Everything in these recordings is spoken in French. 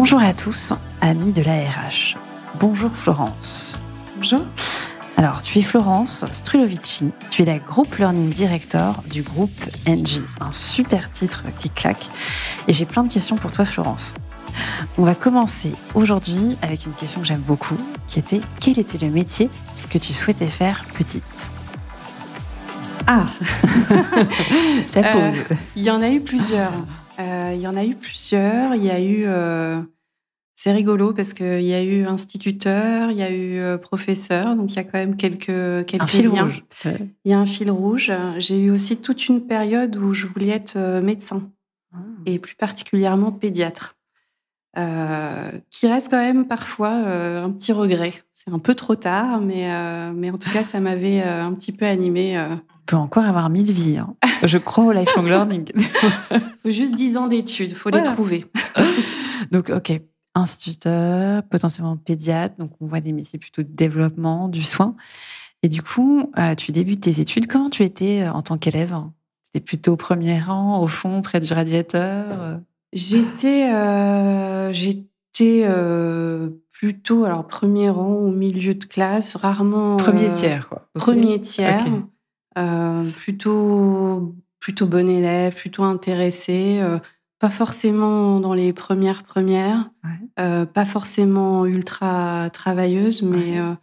Bonjour à tous, amis de l'ARH. Bonjour Florence. Bonjour. Alors, tu es Florence Strulovici, tu es la Group Learning Director du groupe Engie. Un super titre qui claque. Et j'ai plein de questions pour toi, Florence. On va commencer aujourd'hui avec une question que j'aime beaucoup, qui était « Quel était le métier que tu souhaitais faire petite ?» Ah Ça pose. Il y en a eu plusieurs. Il y a eu... c'est rigolo parce qu'il y a eu instituteur, il y a eu professeur, donc il y a quand même quelques un fil liens. rouge. Il y a un fil rouge. J'ai eu aussi toute une période où je voulais être médecin, et plus particulièrement pédiatre. Qui reste quand même parfois un petit regret. C'est un peu trop tard, mais en tout cas, ça m'avait un petit peu animée. On peut encore avoir 1000 vies. Hein. Je crois au lifelong learning. Faut juste 10 ans d'études, faut les trouver. Donc, ok, instituteur, potentiellement pédiatre, donc on voit des métiers plutôt de développement, du soin. Et du coup, tu débutes tes études. Comment tu étais en tant qu'élève ? Tu étais plutôt au premier rang, au fond, près du radiateur ? J'étais plutôt premier rang au milieu de classe, rarement premier tiers quoi. Premier tiers, okay. plutôt bon élève, plutôt intéressée, pas forcément dans les premières, ouais. pas forcément ultra travailleuse, mais ouais.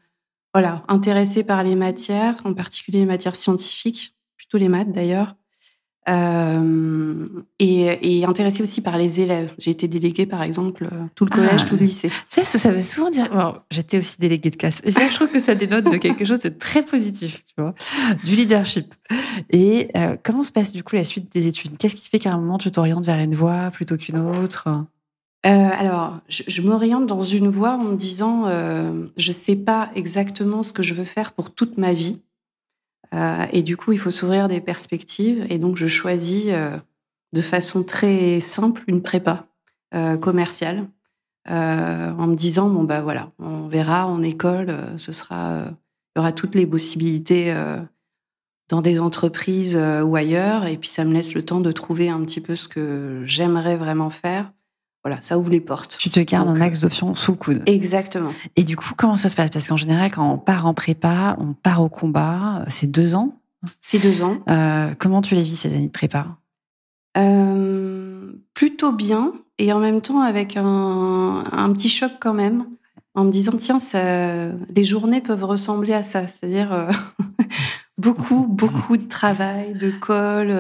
Voilà, intéressée par les matières, en particulier les matières scientifiques, plutôt les maths d'ailleurs. Et intéressée aussi par les élèves. J'ai été déléguée, par exemple, tout le collège, tout le lycée. Ça veut souvent dire... Bon, j'étais aussi déléguée de classe. Et ça, je trouve que ça dénote de quelque chose de très positif, tu vois, du leadership. Et comment se passe du coup la suite des études ? Qu'est-ce qui fait qu'à un moment, tu t'orientes vers une voie plutôt qu'une autre ? Alors, je m'oriente dans une voie en me disant, je sais pas exactement ce que je veux faire pour toute ma vie. Et du coup, il faut s'ouvrir des perspectives. Et donc, je choisis de façon très simple une prépa commerciale, en me disant voilà, on verra en école, il y aura toutes les possibilités dans des entreprises ou ailleurs. Et puis, ça me laisse le temps de trouver un petit peu ce que j'aimerais vraiment faire. Voilà, ça ouvre les portes. Tu te gardes un max d'options sous le coude. Exactement. Et du coup, comment ça se passe ? Parce qu'en général, quand on part en prépa, on part au combat. C'est 2 ans ? C'est 2 ans. Comment tu les vis, ces années de prépa ? Plutôt bien, et en même temps avec un petit choc quand même, en me disant, tiens, les journées peuvent ressembler à ça. C'est-à-dire beaucoup de travail, de colle...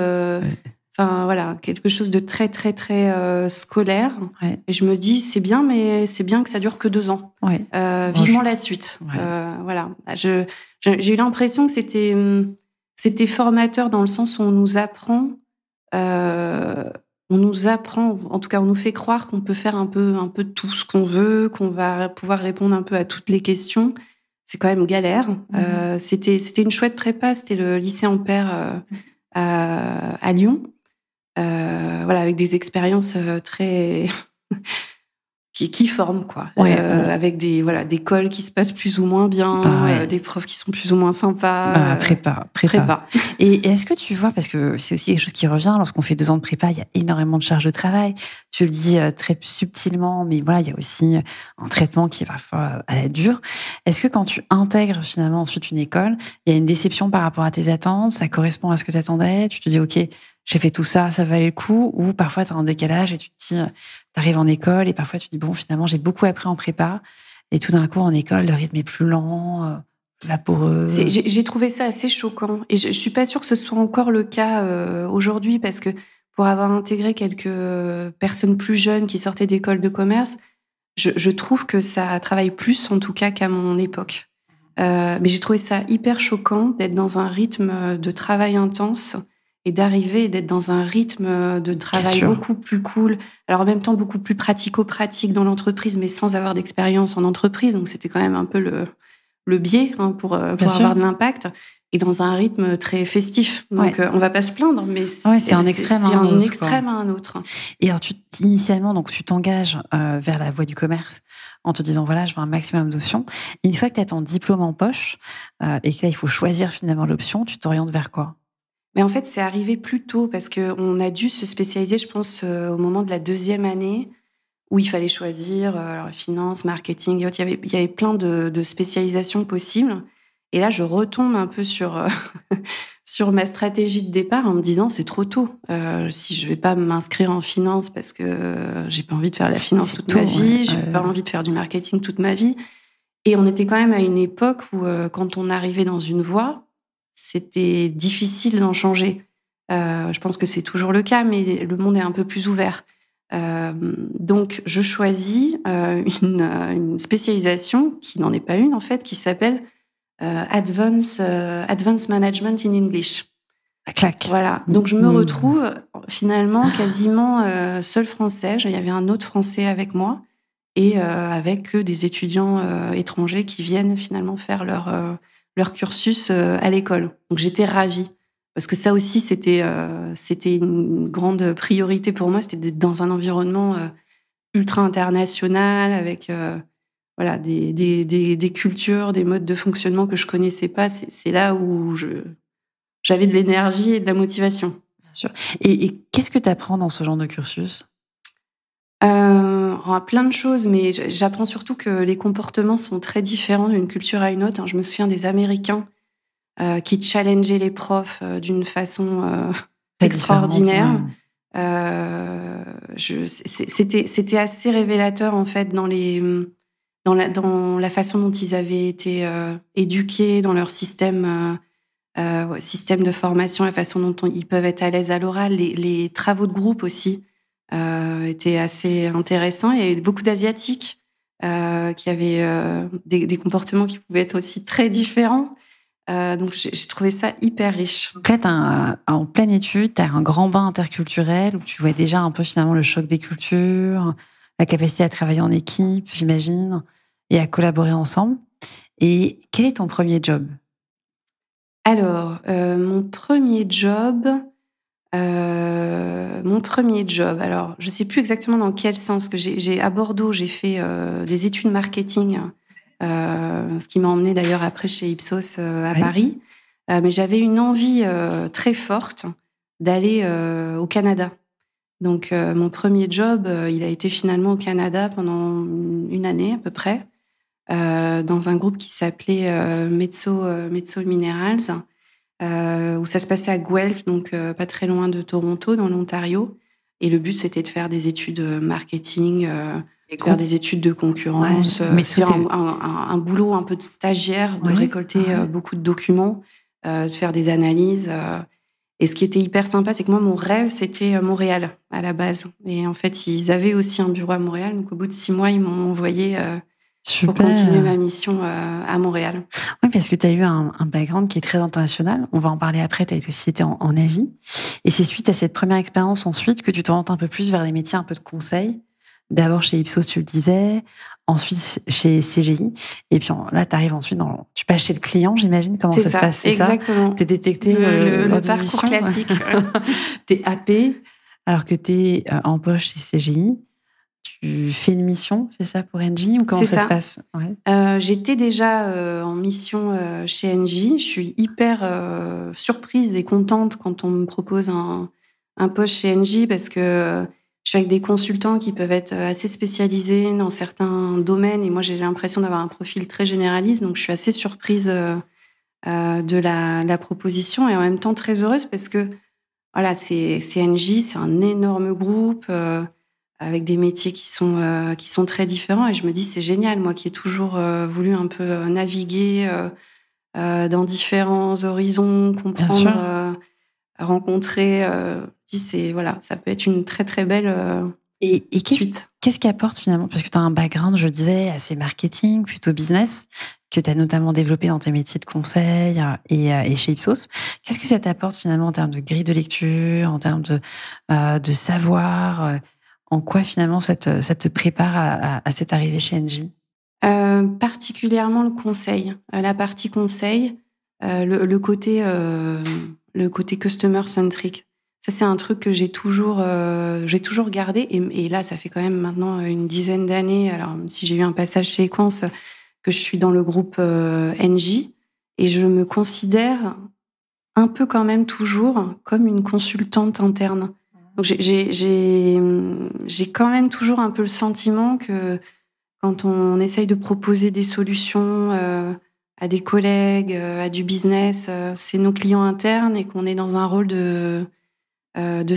Enfin, voilà, quelque chose de très, très, très scolaire. Ouais. Et je me dis, c'est bien, mais c'est bien que ça dure que 2 ans. Ouais. Vivement la suite. Ouais. Voilà. J'ai eu l'impression que c'était formateur dans le sens où on nous apprend, en tout cas, on nous fait croire qu'on peut faire un peu tout ce qu'on veut, qu'on va pouvoir répondre un peu à toutes les questions. C'est quand même galère. C'était une chouette prépa, c'était le lycée Ampère à Lyon. Voilà, avec des expériences très qui forment quoi. Avec des cols qui se passent plus ou moins bien, des profs qui sont plus ou moins sympas. Prépa. Et est-ce que tu vois, parce que c'est aussi quelque chose qui revient lorsqu'on fait 2 ans de prépa, il y a énormément de charges de travail. Tu le dis très subtilement, mais voilà, il y a aussi un traitement qui est parfois à la dure. Est-ce que quand tu intègres finalement ensuite une école, il y a une déception par rapport à tes attentes ? Ça correspond à ce que tu attendais ? Tu te dis ok, j'ai fait tout ça, ça valait le coup ? Ou parfois tu as un décalage et tu te dis, t'arrives en école et parfois tu te dis bon, finalement j'ai beaucoup appris en prépa et tout d'un coup en école le rythme est plus lent, vaporeux. J'ai trouvé ça assez choquant et je suis pas sûre que ce soit encore le cas aujourd'hui, parce que pour avoir intégré quelques personnes plus jeunes qui sortaient d'école de commerce, je trouve que ça travaille plus en tout cas qu'à mon époque. Mais j'ai trouvé ça hyper choquant d'être dans un rythme de travail intense et d'arriver et d'être dans un rythme de travail beaucoup plus cool. Alors en même temps beaucoup plus pratico-pratique dans l'entreprise, mais sans avoir d'expérience en entreprise. Donc c'était quand même un peu le biais pour avoir de l'impact. Et dans un rythme très festif. Donc on va pas se plaindre, mais c'est un extrême à un autre. Et alors initialement, donc tu t'engages vers la voie du commerce en te disant voilà, je veux un maximum d'options. Et une fois que tu as ton diplôme en poche et que là il faut choisir finalement l'option, tu t'orientes vers quoi ? Mais en fait, c'est arrivé plus tôt parce qu'on a dû se spécialiser, je pense, au moment de la 2e année. où il fallait choisir alors, finance, marketing et autres. Il y avait plein de spécialisations possibles. Et là, je retombe un peu sur, sur ma stratégie de départ en me disant c'est trop tôt. Si je vais pas m'inscrire en finance parce que j'ai pas envie de faire la finance toute ma vie, j'ai pas envie de faire du marketing toute ma vie. Et on était quand même à une époque où quand on arrivait dans une voie, c'était difficile d'en changer. Je pense que c'est toujours le cas, mais le monde est un peu plus ouvert. Donc, je choisis une spécialisation qui n'en est pas une en fait, qui s'appelle Advanced Management in English. Clac. Voilà. Donc, je me retrouve finalement quasiment seule française. Il y avait un autre Français avec moi et avec des étudiants étrangers qui viennent finalement faire leur cursus à l'école. Donc, j'étais ravie. Parce que ça aussi, c'était une grande priorité pour moi, c'était d'être dans un environnement ultra international, avec voilà, des cultures, des modes de fonctionnement que je connaissais pas. C'est là où j'avais de l'énergie et de la motivation. Bien sûr. Et qu'est-ce que tu apprends dans ce genre de cursus ? Plein de choses, mais j'apprends surtout que les comportements sont très différents d'une culture à une autre. Je me souviens des Américains qui challengeaient les profs d'une façon extraordinaire. C'était assez révélateur en fait dans la façon dont ils avaient été éduqués, dans leur système de formation, la façon dont ils peuvent être à l'aise à l'oral, les travaux de groupe aussi étaient assez intéressants. Il y avait beaucoup d'Asiatiques qui avaient des comportements qui pouvaient être aussi très différents. Donc, j'ai trouvé ça hyper riche. Donc là, en pleine étude, tu as un grand bain interculturel où tu vois déjà un peu finalement le choc des cultures, la capacité à travailler en équipe, j'imagine, et à collaborer ensemble. Et quel est ton premier job ? Alors, mon premier job, alors, je ne sais plus exactement dans quel sens, que à Bordeaux, j'ai fait des études marketing, ce qui m'a emmenée d'ailleurs après chez Ipsos à Paris. Mais j'avais une envie très forte d'aller au Canada. Donc, mon premier job, il a été finalement au Canada pendant une année à peu près, dans un groupe qui s'appelait Mezzo Minerals, où ça se passait à Guelph, donc pas très loin de Toronto, dans l'Ontario. Et le but, c'était de faire des études marketing, faire des études de concurrence, faire un boulot un peu de stagiaire, de récolter beaucoup de documents, de faire des analyses. Et ce qui était hyper sympa, c'est que moi, mon rêve, c'était Montréal, à la base. Et en fait, ils avaient aussi un bureau à Montréal. Donc, au bout de 6 mois, ils m'ont envoyé pour continuer ma mission à Montréal. Oui, parce que tu as eu un background qui est très international. On va en parler après. Tu as aussi été en Asie. Et c'est suite à cette première expérience ensuite que tu t'orientes un peu plus vers des métiers un peu de conseil. D'abord chez Ipsos, tu le disais. Ensuite chez CGI. Et puis là, tu arrives ensuite tu passes chez le client, j'imagine. Comment ça se passe ? C'est exactement. Tu es détecté le parcours classique. Tu es happé alors que tu es en poche chez CGI. Tu fais une mission, c'est ça, pour Engie, ou comment ça se passe ? J'étais déjà en mission chez Engie. Je suis hyper surprise et contente quand on me propose un poste chez Engie parce que je suis avec des consultants qui peuvent être assez spécialisés dans certains domaines et moi, j'ai l'impression d'avoir un profil très généraliste. Donc, je suis assez surprise de la proposition et en même temps très heureuse parce que voilà, c'est Engie, c'est un énorme groupe avec des métiers qui sont très différents. Et je me dis, c'est génial, moi qui ai toujours voulu un peu naviguer dans différents horizons, comprendre, rencontrer. Voilà, ça peut être une très, très belle suite. Qu'est-ce qui apporte finalement, parce que tu as un background, je disais, assez marketing, plutôt business, que tu as notamment développé dans tes métiers de conseil et chez Ipsos. Qu'est-ce que ça t'apporte finalement en termes de grille de lecture, en termes de savoir en quoi, finalement, ça te prépare à cette arrivée chez Engie ? Particulièrement le conseil. La partie conseil, le côté customer-centric. Ça, c'est un truc que j'ai toujours gardé. Et là, ça fait quand même maintenant une dizaine d'années, alors si j'ai eu un passage chez Equance, que je suis dans le groupe Engie. Et je me considère un peu quand même toujours comme une consultante interne. Donc j'ai quand même toujours un peu le sentiment que quand on essaye de proposer des solutions à des collègues, à du business, c'est nos clients internes et qu'on est dans un rôle de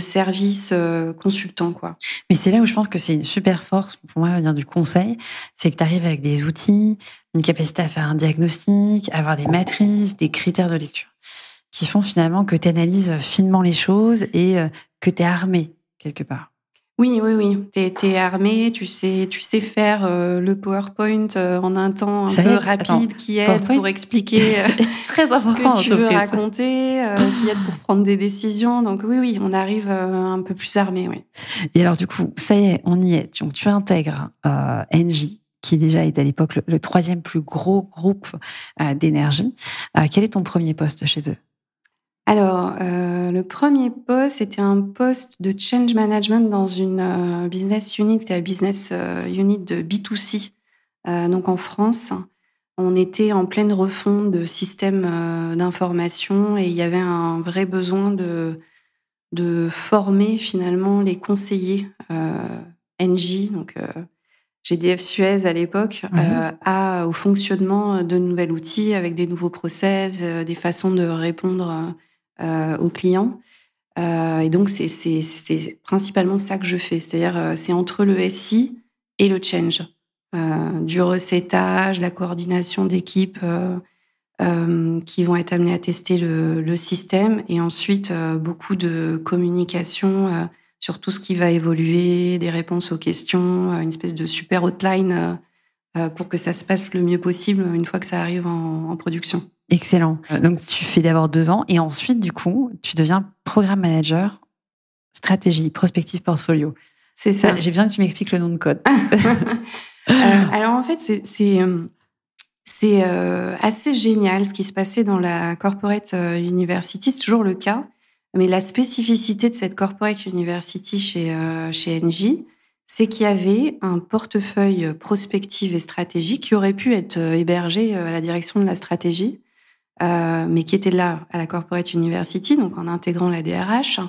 service consultant, quoi. Mais c'est là où je pense que c'est une super force pour moi, venir du conseil, c'est que tu arrives avec des outils, une capacité à faire un diagnostic, à avoir des matrices, des critères de lecture, qui font finalement que tu analyses finement les choses et que tu es armé quelque part. Oui, oui, oui. T'es armé, tu sais faire le PowerPoint en un temps un Ça y peu est, attends, rapide qui aide PowerPoint, pour expliquer très ce important que en tu veux entreprise. raconter, qui aide pour prendre des décisions. Donc oui, oui, on arrive un peu plus armé, oui. Et alors du coup, ça y est, on y est. Donc, tu intègres Engie, qui déjà est à l'époque le troisième plus gros groupe d'énergie. Quel est ton premier poste chez eux? Alors, le premier poste, c'était un poste de change management dans une business unit, c'était la business unit de B2C. Donc en France, on était en pleine refonte de systèmes d'information et il y avait un vrai besoin de former finalement les conseillers Engie, donc GDF Suez à l'époque, Ouais. au fonctionnement de nouveaux outils avec des nouveaux process, des façons de répondre aux clients. Et donc, c'est principalement ça que je fais. C'est-à-dire, c'est entre le SI et le change. Du recettage, la coordination d'équipes qui vont être amenées à tester le système et ensuite beaucoup de communication sur tout ce qui va évoluer, des réponses aux questions, une espèce de super hotline pour que ça se passe le mieux possible une fois que ça arrive en production. Excellent. Donc, tu fais d'abord 2 ans et ensuite, du coup, tu deviens programme manager, stratégie, prospective, portfolio. C'est Ça, ça. j'ai besoin que tu m'expliques le nom de code. Alors en fait, c'est assez génial ce qui se passait dans la corporate university. C'est toujours le cas, mais la spécificité de cette corporate university chez Engie, c'est qu'il y avait un portefeuille prospective et stratégique qui aurait pu être hébergé à la direction de la stratégie, mais qui était là à la corporate university, donc en intégrant la DRH.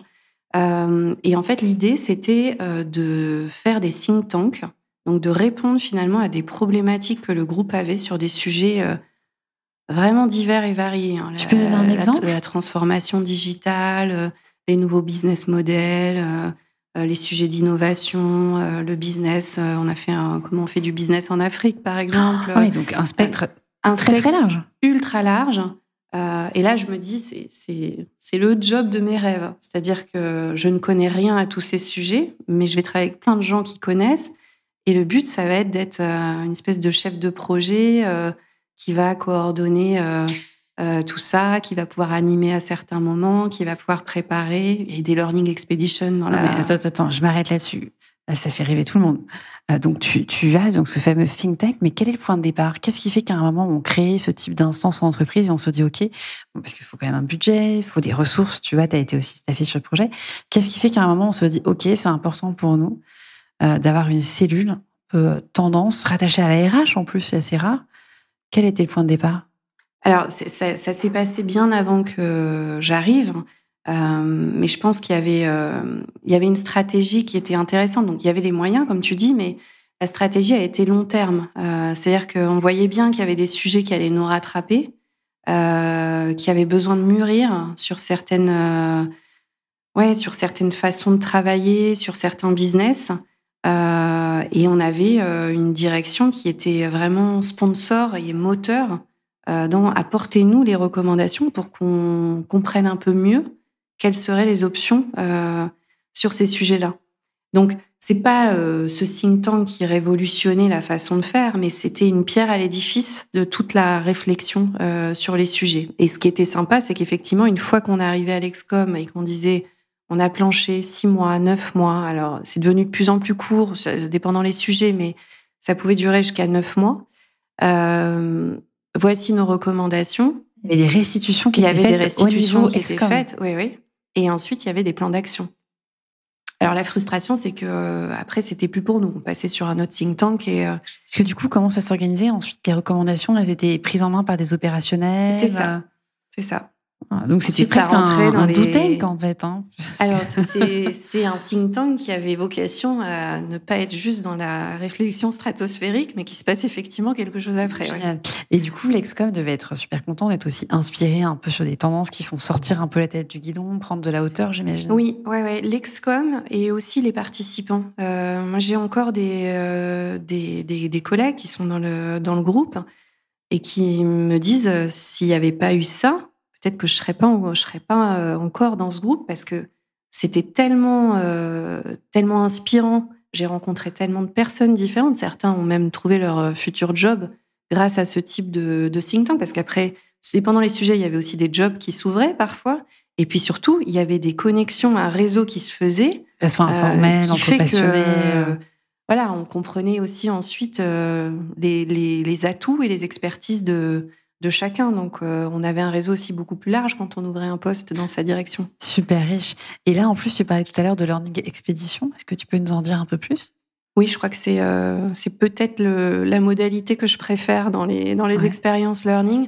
Et en fait, l'idée, c'était de faire des think tanks, donc de répondre finalement à des problématiques que le groupe avait sur des sujets vraiment divers et variés, hein. Tu peux donner un exemple? La transformation digitale, les nouveaux business models, les sujets d'innovation, le business. On a fait comment on fait du business en Afrique, par exemple. Oui, donc un spectre Un très, très spectre large. ultra large. Et là, je me dis, c'est le job de mes rêves. C'est-à-dire que je ne connais rien à tous ces sujets, mais je vais travailler avec plein de gens qui connaissent. Et le but, ça va être d'être une espèce de chef de projet qui va coordonner tout ça, qui va pouvoir animer à certains moments, qui va pouvoir préparer et des learning expeditions dans Non, mais la... attends, je m'arrête là-dessus. Ça fait rêver tout le monde. Donc, tu as donc ce fameux think tank, mais quel est le point de départ? Qu'est-ce qui fait qu'à un moment, on crée ce type d'instance en entreprise et on se dit, OK, bon, parce qu'il faut quand même un budget, il faut des ressources, tu vois, tu as été aussi staffé sur le projet. Qu'est-ce qui fait qu'à un moment, on se dit, OK, c'est important pour nous d'avoir une cellule un peu tendance, rattachée à la RH en plus, c'est assez rare. Quel était le point de départ? Alors, ça s'est passé bien avant que j'arrive, mais je pense il y avait une stratégie qui était intéressante. Donc, il y avait les moyens, comme tu dis, mais la stratégie a été long terme. C'est-à-dire qu'on voyait bien qu'il y avait des sujets qui allaient nous rattraper, qui avaient besoin de mûrir sur sur certaines façons de travailler, sur certains business. Et on avait une direction qui était vraiment sponsor et moteur dans apportez-nous les recommandations pour qu'on comprenne un peu mieux quelles seraient les options sur ces sujets-là. Donc, c'est pas ce think tank qui révolutionnait la façon de faire, mais c'était une pierre à l'édifice de toute la réflexion sur les sujets. Et ce qui était sympa, c'est qu'effectivement, une fois qu'on arrivait à l'Excom et qu'on disait on a planché 6 mois, 9 mois, alors c'est devenu de plus en plus court, dépendant les sujets, mais ça pouvait durer jusqu'à 9 mois. Voici nos recommandations. Il y avait des restitutions qui Il y étaient avait des faites au restitutions niveau qui étaient Excom. faites, oui, oui. Et ensuite, il y avait des plans d'action. Alors la frustration, c'est que après, c'était plus pour nous. On passait sur un autre think tank et Parce que du coup, comment ça s'organisait ensuite? Les recommandations, elles étaient prises en main par des opérationnels? c'est ça, c'est ça. Donc, c'était Ensuite, ça presque rentrait dans un les... do tank, en fait. Hein. Alors, c'est un think tank qui avait vocation à ne pas être juste dans la réflexion stratosphérique, mais qu'il se passe effectivement quelque chose après. Génial. Et du coup, l'Excom devait être super content d'être aussi inspiré un peu sur des tendances qui font sortir un peu la tête du guidon, prendre de la hauteur, j'imagine. Oui, ouais. L'Excom et aussi les participants. Moi, j'ai encore des collègues qui sont dans le groupe et qui me disent s'il n'y avait pas eu ça, peut-être que je serais pas encore dans ce groupe parce que c'était tellement inspirant. J'ai rencontré tellement de personnes différentes. Certains ont même trouvé leur futur job grâce à ce type de think tank parce qu'après, dépendant les sujets, il y avait aussi des jobs qui s'ouvraient parfois. Et puis surtout, il y avait des connexions, un réseau qui se faisait. De façon informelle, entre passionnés. Voilà, on comprenait aussi ensuite les atouts et les expertises de chacun. Donc, on avait un réseau aussi beaucoup plus large quand on ouvrait un poste dans sa direction. Super riche. Et là, en plus, tu parlais tout à l'heure de Learning Expedition. Est-ce que tu peux nous en dire un peu plus ? Oui, je crois que c'est peut-être la modalité que je préfère dans les expériences learning.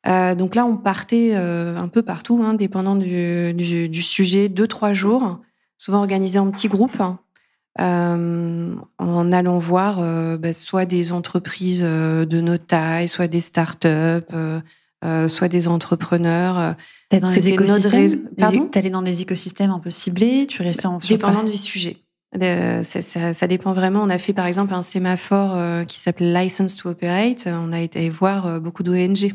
Donc là, on partait un peu partout, hein, dépendant du sujet, 2-3 jours, souvent organisés en petits groupes. En allant voir soit des entreprises de notre taille, soit des startups, soit des entrepreneurs. T'es dans les écosystèmes. Pardon ? T'allais dans des écosystèmes un peu ciblés, tu restais en dépendant du sujet. Ça dépend vraiment. On a fait par exemple un sémaphore qui s'appelle License to Operate. On a été voir beaucoup d'ONG.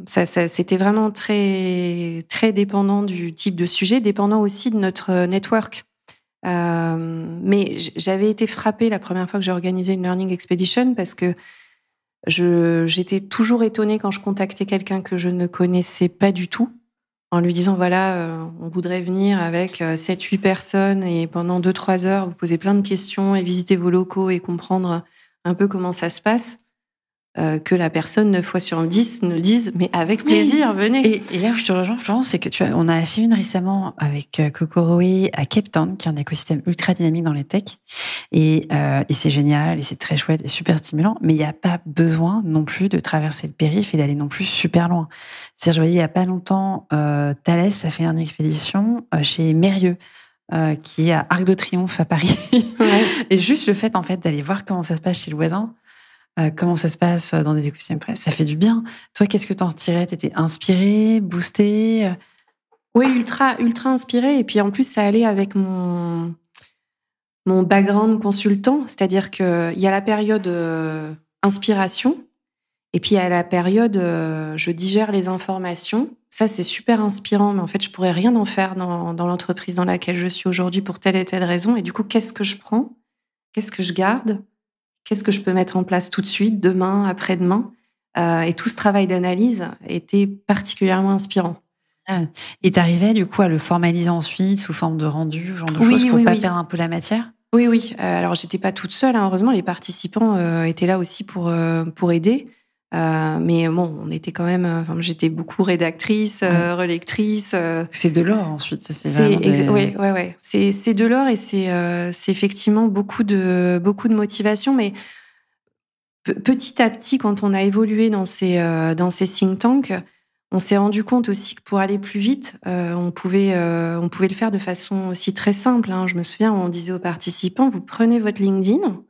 C'était vraiment très très dépendant du type de sujet, dépendant aussi de notre network. Mais j'avais été frappée la première fois que j'ai organisé une Learning Expedition parce que j'étais toujours étonnée quand je contactais quelqu'un que je ne connaissais pas du tout en lui disant voilà, on voudrait venir avec 7-8 personnes et pendant 2-3 heures vous posez plein de questions et visiter vos locaux et comprendre un peu comment ça se passe. Que la personne 9 fois sur 10 nous dise mais avec plaisir, venez. Et là où je te rejoins, Florence, c'est que on a fait une récemment avec Kokoroé à Cape Town, qui est un écosystème ultra dynamique dans les techs. Et c'est génial, et c'est très chouette et super stimulant, mais il n'y a pas besoin non plus de traverser le périph' et d'aller non plus super loin. C'est-à-dire, je voyais il n'y a pas longtemps, Thalès a fait une expédition chez Mérieux, qui est à Arc de Triomphe à Paris. Ouais. Et juste le fait, en fait, d'aller voir comment ça se passe chez le voisin, comment ça se passe dans des écosystèmes presse, ça fait du bien. Toi, qu'est-ce que t'en retirais ? T'étais inspirée, boostée ? Oui, ultra inspirée. Et puis en plus, ça allait avec mon background consultant. C'est-à-dire qu'il y a la période inspiration et puis il y a la période je digère les informations. Ça, c'est super inspirant, mais en fait, je pourrais rien en faire dans l'entreprise dans laquelle je suis aujourd'hui pour telle et telle raison. Et du coup, qu'est-ce que je prends ? Qu'est-ce que je garde ? Qu'est-ce que je peux mettre en place tout de suite, demain, après-demain ? Et tout ce travail d'analyse était particulièrement inspirant. Et t'arrivais du coup à le formaliser ensuite sous forme de rendu, genre de choses pour pas perdre un peu la matière ? Oui. Alors, j'étais pas toute seule, hein. Heureusement, les participants étaient là aussi pour aider. Mais bon, on était quand même. J'étais beaucoup rédactrice, relectrice. C'est de l'or ensuite, ça c'est vraiment. Ouais. C'est de l'or et c'est effectivement beaucoup de motivation. Mais petit à petit, quand on a évolué dans ces think tanks, on s'est rendu compte aussi que pour aller plus vite, on pouvait le faire de façon aussi très simple. Hein. Je me souviens, on disait aux participants, vous prenez votre LinkedIn.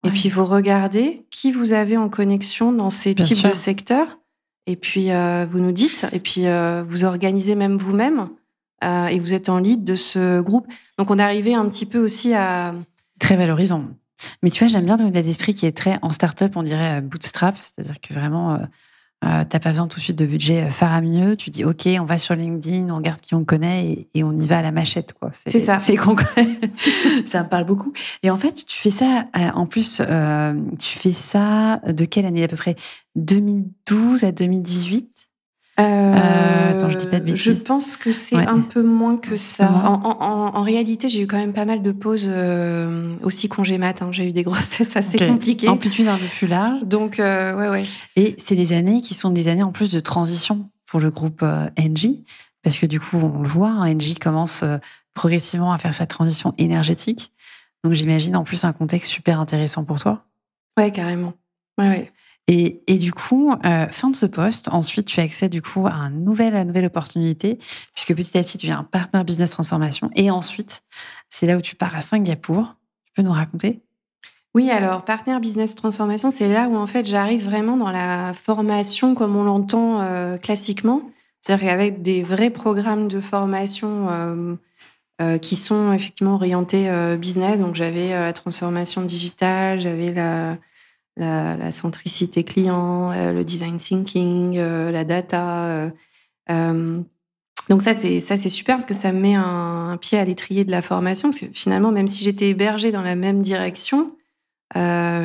Et puis, vous regardez qui vous avez en connexion dans ces types de secteurs. Et puis, vous nous dites. Et puis, vous organisez même vous-même. Et vous êtes en lead de ce groupe. Donc, on arrivait un petit peu aussi à... Très valorisant. Mais tu vois, j'aime bien ton état d'esprit qui est très en start-up, on dirait bootstrap. C'est-à-dire que vraiment, t'as pas besoin tout de suite de budget faramineux. Tu dis, OK, on va sur LinkedIn, on regarde qui on connaît et on y va à la machette, quoi. C'est ça. C'est concret. Ça me parle beaucoup. Et en fait, tu fais ça, en plus, tu fais ça de quelle année à peu près ? 2012 à 2018 ? Attends, je dis pas de bêtises. Je pense que c'est un peu moins que ça. En réalité, j'ai eu quand même pas mal de pauses aussi congé mat. Hein. J'ai eu des grossesses assez compliquées. Amplitude un peu plus large. Donc, ouais. Et c'est des années qui sont des années en plus de transition pour le groupe Engie. Parce que du coup, on le voit, hein, Engie commence progressivement à faire sa transition énergétique. Donc, j'imagine en plus un contexte super intéressant pour toi. Ouais, carrément. Ouais. Et du coup, fin de ce poste, ensuite, tu accèdes du coup à une nouvelle opportunité, puisque petit à petit, tu deviens un partenaire business transformation. Et ensuite, c'est là où tu pars à Singapour. Tu peux nous raconter? Oui, alors partenaire business transformation, c'est là où en fait j'arrive vraiment dans la formation comme on l'entend classiquement, c'est-à-dire avec des vrais programmes de formation qui sont effectivement orientés business. Donc j'avais la transformation digitale, j'avais la centricité client, le design thinking, la data. Donc ça c'est super parce que ça me met un pied à l'étrier de la formation, parce que finalement même si j'étais hébergée dans la même direction,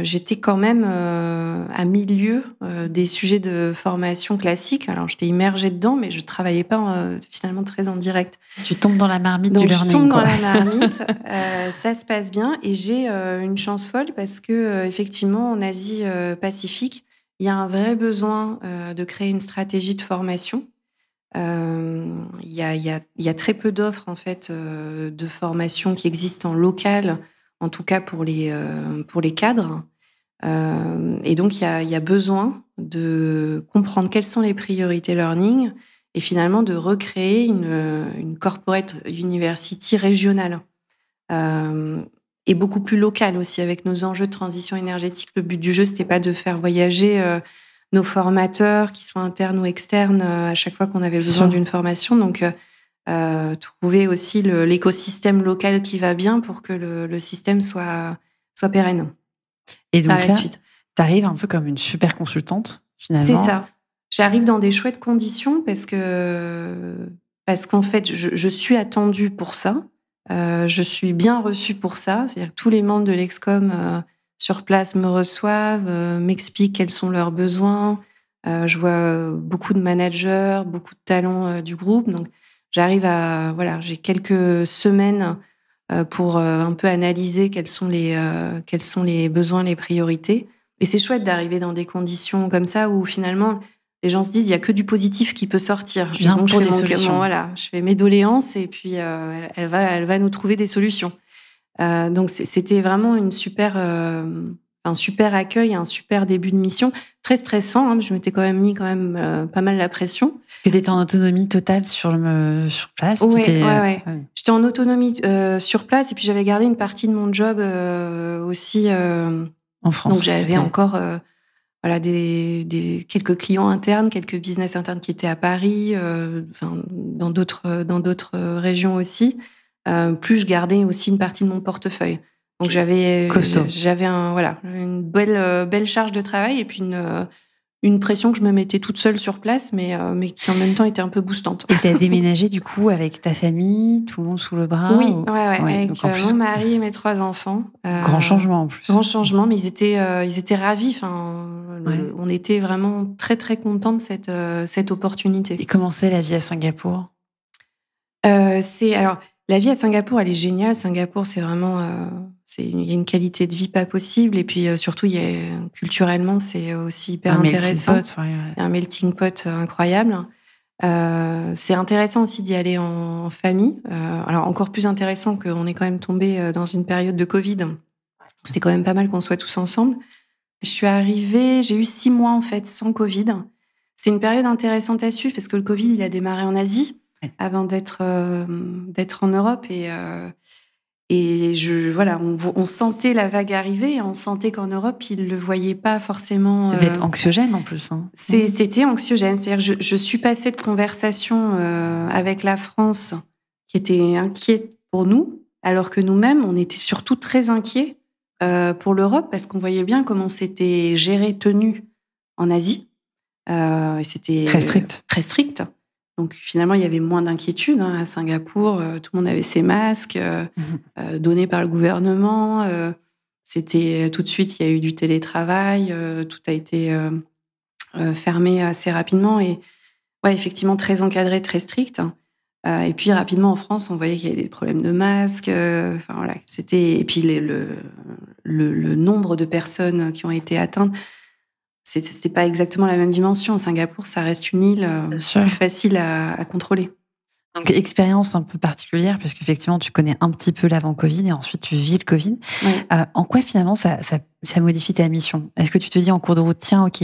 j'étais quand même à milieu des sujets de formation classique. Alors, j'étais immergée dedans, mais je travaillais pas finalement très en direct. Tu tombes dans la marmite Donc, du learning. Je tombe quoi. dans la marmite. Ça se passe bien et j'ai une chance folle parce que effectivement, en Asie Pacifique, il y a un vrai besoin de créer une stratégie de formation. Il y a très peu d'offres en fait de formation qui existent en local, en tout cas pour les cadres. Et donc, il y a besoin de comprendre quelles sont les priorités learning et finalement de recréer une corporate university régionale et beaucoup plus locale aussi avec nos enjeux de transition énergétique. Le but du jeu, c'était pas de faire voyager nos formateurs, qui soient internes ou externes, à chaque fois qu'on avait besoin d'une formation. Donc, trouver aussi l'écosystème local qui va bien pour que le système soit pérenne. Et donc là, tu arrives un peu comme une super consultante, finalement. C'est ça. J'arrive dans des chouettes conditions parce qu'en fait, je suis attendue pour ça. Je suis bien reçue pour ça. C'est-à-dire que tous les membres de l'Excom sur place me reçoivent, m'expliquent quels sont leurs besoins. Je vois beaucoup de managers, beaucoup de talents du groupe. Donc, j'arrive j'ai quelques semaines pour un peu analyser quels sont les besoins, les priorités. Et c'est chouette d'arriver dans des conditions comme ça où finalement les gens se disent il y a que du positif qui peut sortir. Tu viens donc, pour des solutions. Je fais mes doléances et puis elle va nous trouver des solutions. Donc c'était vraiment un super accueil, un super début de mission, très stressant. Hein, je m'étais quand même mis pas mal la pression. Que tu étais en autonomie totale sur place. Ouais. J'étais en autonomie sur place et puis j'avais gardé une partie de mon job aussi en France. Donc j'avais encore quelques clients internes, quelques business internes qui étaient à Paris, dans d'autres régions aussi. Plus je gardais aussi une partie de mon portefeuille. Donc j'avais une belle charge de travail et puis une pression que je me mettais toute seule sur place, mais qui en même temps était un peu boostante. Et t'as déménagé du coup avec ta famille, tout le monde sous le bras? Oui, avec mon mari et mes 3 enfants. Grand changement en plus. Grand changement, mais ils étaient ravis. On était vraiment très très contents de cette opportunité. Et comment c'est la vie à Singapour? La vie à Singapour, elle est géniale. Singapour, c'est vraiment, il y a une qualité de vie pas possible. Et puis surtout, culturellement, c'est aussi hyper intéressant. Un melting pot incroyable. C'est intéressant aussi d'y aller en famille. Alors encore plus intéressant qu'on est quand même tombé dans une période de Covid. C'était quand même pas mal qu'on soit tous ensemble. Je suis arrivée, j'ai eu 6 mois en fait sans Covid. C'est une période intéressante à suivre parce que le Covid, il a démarré en Asie avant d'être en Europe on sentait la vague arriver et on sentait qu'en Europe, ils le voyaient pas forcément. Ça devait être anxiogène en plus. Hein. C'était anxiogène. C'est-à-dire je suis passée de conversations avec la France qui était inquiète pour nous, alors que nous-mêmes, on était surtout très inquiets pour l'Europe parce qu'on voyait bien comment c'était géré, tenu en Asie. Et c'était très strict. Très strict. Donc finalement, il y avait moins d'inquiétude à Singapour. Tout le monde avait ses masques donnés par le gouvernement. C'était tout de suite, il y a eu du télétravail. Tout a été fermé assez rapidement et effectivement très encadré, très strict. Et puis rapidement en France, on voyait qu'il y avait des problèmes de masques. Et puis le nombre de personnes qui ont été atteintes. C'est pas exactement la même dimension. Singapour, ça reste une île plus facile à contrôler. Donc, expérience un peu particulière, parce qu'effectivement, tu connais un petit peu l'avant Covid et ensuite tu vis le Covid. Ouais. En quoi, finalement, ça modifie ta mission? Est-ce que tu te dis en cours de route, tiens, OK,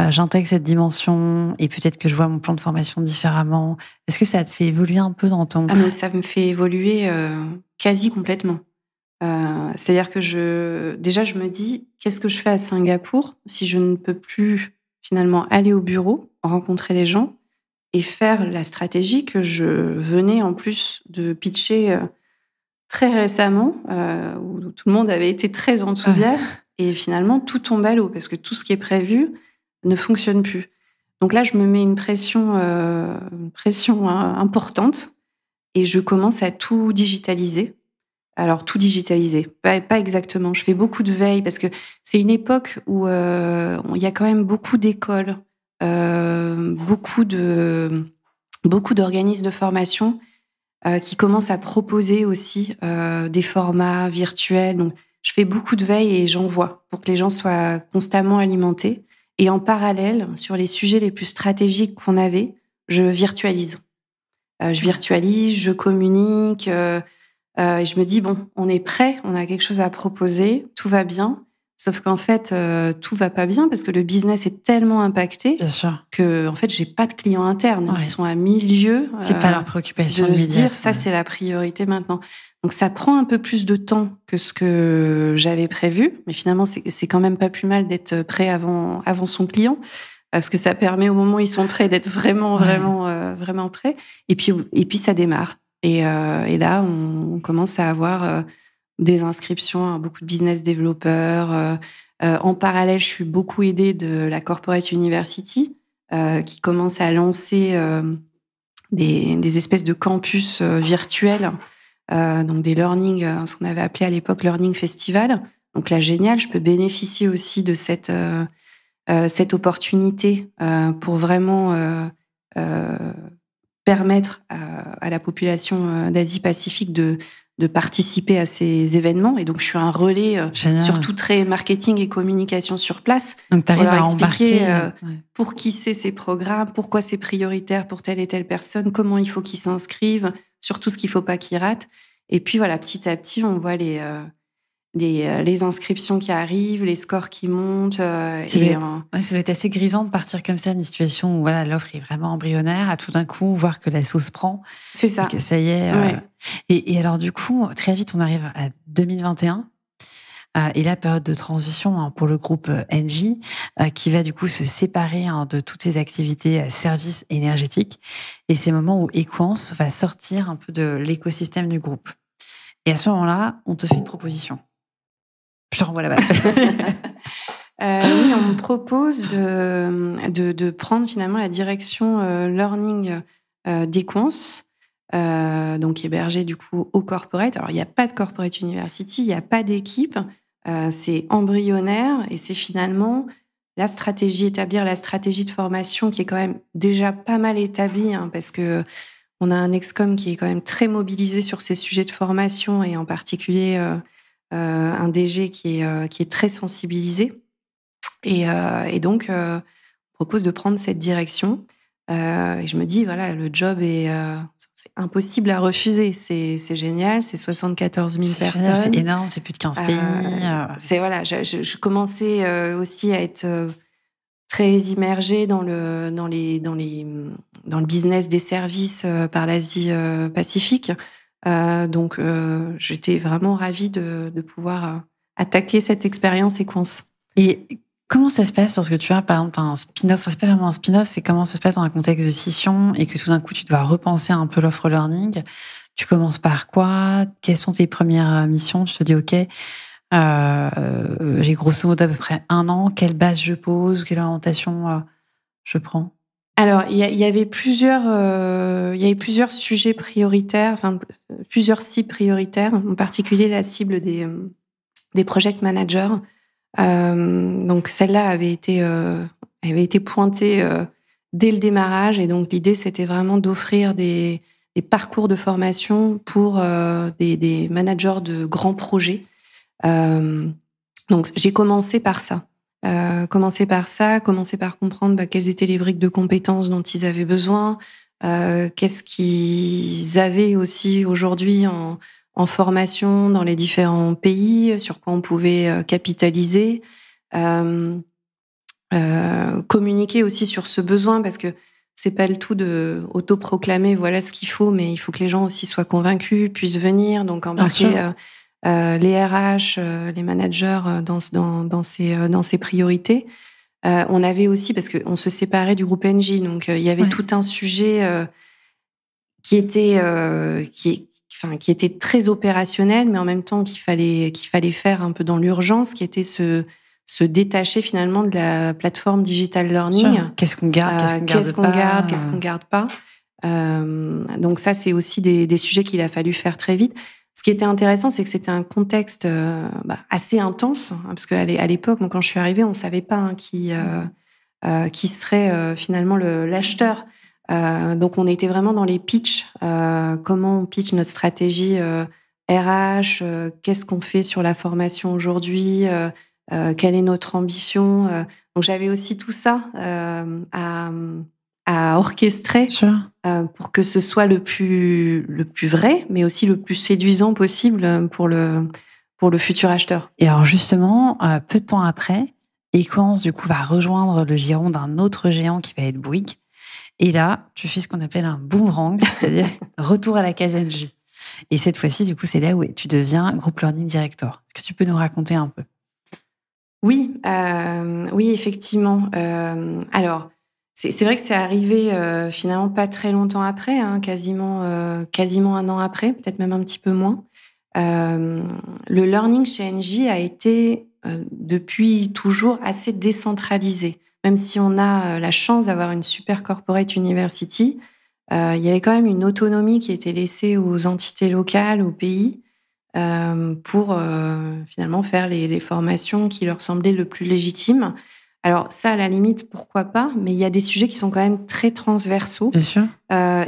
j'intègre cette dimension et peut-être que je vois mon plan de formation différemment? Est-ce que ça te fait évoluer un peu dans ton... Ah, mais ça me fait évoluer quasi complètement. C'est-à-dire que je me dis, qu'est-ce que je fais à Singapour si je ne peux plus finalement aller au bureau, rencontrer les gens et faire la stratégie que je venais en plus de pitcher très récemment, où tout le monde avait été très enthousiaste et finalement tout tombe à l'eau parce que tout ce qui est prévu ne fonctionne plus. Donc là, je me mets une pression importante et je commence à tout digitaliser. Alors, tout digitaliser, pas exactement. Je fais beaucoup de veille parce que c'est une époque où il y a quand même beaucoup d'écoles, beaucoup d'organismes de formation qui commencent à proposer aussi des formats virtuels. Donc, je fais beaucoup de veille et j'envoie pour que les gens soient constamment alimentés. Et en parallèle, sur les sujets les plus stratégiques qu'on avait, je virtualise. Je communique. Et je me dis, bon, on est prêt, on a quelque chose à proposer, tout va bien. Sauf qu'en fait, tout va pas bien parce que le business est tellement impacté Bien sûr. que, en fait, j'ai pas de clients internes. Ouais. Ils sont à milieu. C'est pas leur préoccupation De se immédiate. dire, ça, c'est la priorité maintenant. Donc, ça prend un peu plus de temps que ce que j'avais prévu. Mais finalement, c'est quand même pas plus mal d'être prêt avant son client. Parce que ça permet au moment où ils sont prêts d'être vraiment prêts. Et puis, ça démarre. Et là, on commence à avoir des inscriptions à beaucoup de business développeurs. En parallèle, je suis beaucoup aidée de la Corporate University, qui commence à lancer des espèces de campus virtuels, donc des learning, ce qu'on avait appelé à l'époque Learning Festival. Donc là, génial, je peux bénéficier aussi de cette opportunité pour vraiment permettre à la population d'Asie-Pacifique de participer à ces événements. Et donc, je suis un relais surtout très marketing et communication sur place. Donc, tu arrives à expliquer embarquer pour qui c'est ces programmes, pourquoi c'est prioritaire pour telle et telle personne, comment il faut qu'ils s'inscrivent, surtout ce qu'il ne faut pas qu'ils ratent. Et puis, voilà, petit à petit, on voit les inscriptions qui arrivent, les scores qui montent. Ça doit être assez grisant de partir comme ça d'une situation où voilà, l'offre est vraiment embryonnaire, à tout d'un coup voir que la sauce prend. C'est ça. Et que ça y est. Ouais. Et alors du coup, très vite, on arrive à 2021. Et la période de transition pour le groupe Engie, qui va du coup se séparer de toutes ses activités services énergétiques. Et c'est le moment où Equance va sortir un peu de l'écosystème du groupe. Et à ce moment-là, on te fait une proposition. Je te renvoie la balle. Oui, on me propose de prendre finalement la direction learning d'Equance, donc hébergé du coup au corporate. Alors, il n'y a pas de corporate university, il n'y a pas d'équipe, c'est embryonnaire et c'est finalement établir la stratégie de formation qui est quand même déjà pas mal établie, parce que on a un excom qui est quand même très mobilisé sur ces sujets de formation et en particulier un DG qui est très sensibilisé. Et donc, on propose de prendre cette direction. Et je me dis, voilà, le job c'est impossible à refuser. C'est génial, c'est 74 000 personnes. C'est énorme, c'est plus de 15 pays. Voilà, je commençais aussi à être très immergée dans le business des services par l'Asie Pacifique. Donc, j'étais vraiment ravie de pouvoir attaquer cette expérience Equance. Et comment ça se passe lorsque tu as, par exemple, un spin-off, c'est pas vraiment un spin-off, c'est comment ça se passe dans un contexte de scission et que tout d'un coup, tu dois repenser un peu l'offre learning. Tu commences par quoi? Quelles sont tes premières missions? Tu te dis, OK, j'ai grosso modo à peu près 1 an. Quelle base je pose? Quelle orientation je prends? Alors, il y avait plusieurs sujets prioritaires, enfin plusieurs cibles prioritaires, en particulier la cible des project managers. Donc celle-là avait été pointée dès le démarrage, et donc l'idée c'était vraiment d'offrir des parcours de formation pour des managers de grands projets. Donc j'ai commencé par ça. Commencer par comprendre quelles étaient les briques de compétences dont ils avaient besoin, qu'est-ce qu'ils avaient aussi aujourd'hui en formation dans les différents pays, sur quoi on pouvait capitaliser, communiquer aussi sur ce besoin, parce que c'est pas le tout de autoproclamer voilà ce qu'il faut, mais il faut que les gens aussi soient convaincus, puissent venir, donc embarquer les RH, les managers dans ces priorités. On avait aussi, parce qu'on se séparait du groupe NJ, donc il y avait tout un sujet qui était très opérationnel, mais en même temps qu'il fallait faire un peu dans l'urgence, qui était se détacher finalement de la plateforme digital learning. Qu'est-ce qu'on garde, qu'est-ce qu'on garde pas. Donc ça, c'est aussi des sujets qu'il a fallu faire très vite. Ce qui était intéressant, c'est que c'était un contexte assez intense, parce qu'à l'époque, quand je suis arrivée, on savait pas qui serait finalement l'acheteur. Donc on était vraiment dans les pitchs. Comment on pitch notre stratégie RH, qu'est-ce qu'on fait sur la formation aujourd'hui, quelle est notre ambition. Donc j'avais aussi tout ça à orchestrer pour que ce soit le plus vrai, mais aussi le plus séduisant possible pour le futur acheteur. Et alors justement, peu de temps après, Equance du coup va rejoindre le giron d'un autre géant qui va être Bouygues. Et là, tu fais ce qu'on appelle un boomerang, c'est-à-dire retour à la case NJ. Et cette fois-ci, du coup, c'est là où tu deviens Group Learning Director. Est-ce que tu peux nous raconter un peu ? Oui, effectivement. Alors, c'est vrai que c'est arrivé finalement pas très longtemps après, quasiment un an après, peut-être même un petit peu moins. Le learning chez NJ a été depuis toujours assez décentralisé. Même si on a la chance d'avoir une super corporate university, il y avait quand même une autonomie qui était laissée aux entités locales, aux pays, pour finalement faire les formations qui leur semblaient le plus légitimes. Alors ça, à la limite, pourquoi pas, mais il y a des sujets qui sont quand même très transversaux. Bien sûr.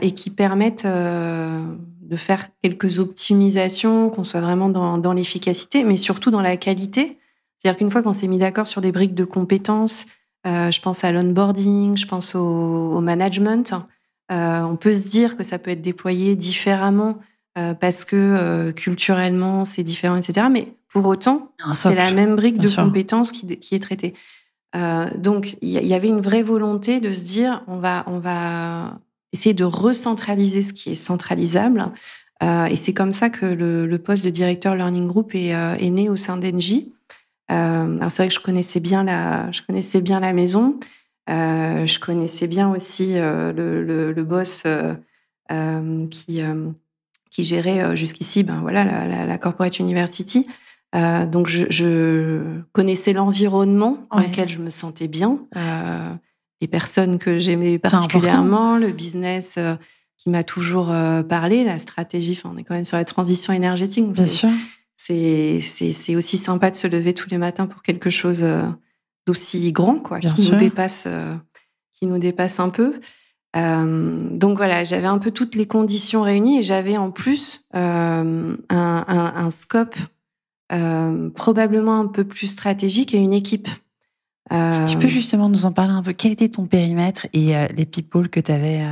Et qui permettent de faire quelques optimisations, qu'on soit vraiment dans l'efficacité, mais surtout dans la qualité. C'est-à-dire qu'une fois qu'on s'est mis d'accord sur des briques de compétences, je pense à l'onboarding, je pense au management, on peut se dire que ça peut être déployé différemment parce que culturellement, c'est différent, etc. Mais pour autant, c'est la même brique de compétences qui est traitée. Donc, il y avait une vraie volonté de se dire, on va essayer de recentraliser ce qui est centralisable. Et c'est comme ça que le poste de directeur Learning Group est né au sein d'Engie. Alors c'est vrai que je connaissais bien la maison. Je connaissais bien aussi le boss qui gérait jusqu'ici la corporate university. Donc je connaissais l'environnement dans lequel je me sentais bien, les personnes que j'aimais particulièrement, le business qui m'a toujours parlé, la stratégie. Enfin, on est quand même sur la transition énergétique. Bien sûr. C'est aussi sympa de se lever tous les matins pour quelque chose d'aussi grand, quoi, qui nous dépasse un peu. Donc voilà, j'avais un peu toutes les conditions réunies et j'avais en plus un scope probablement un peu plus stratégique et une équipe. Tu peux justement nous en parler un peu. Quel était ton périmètre et les people que tu avais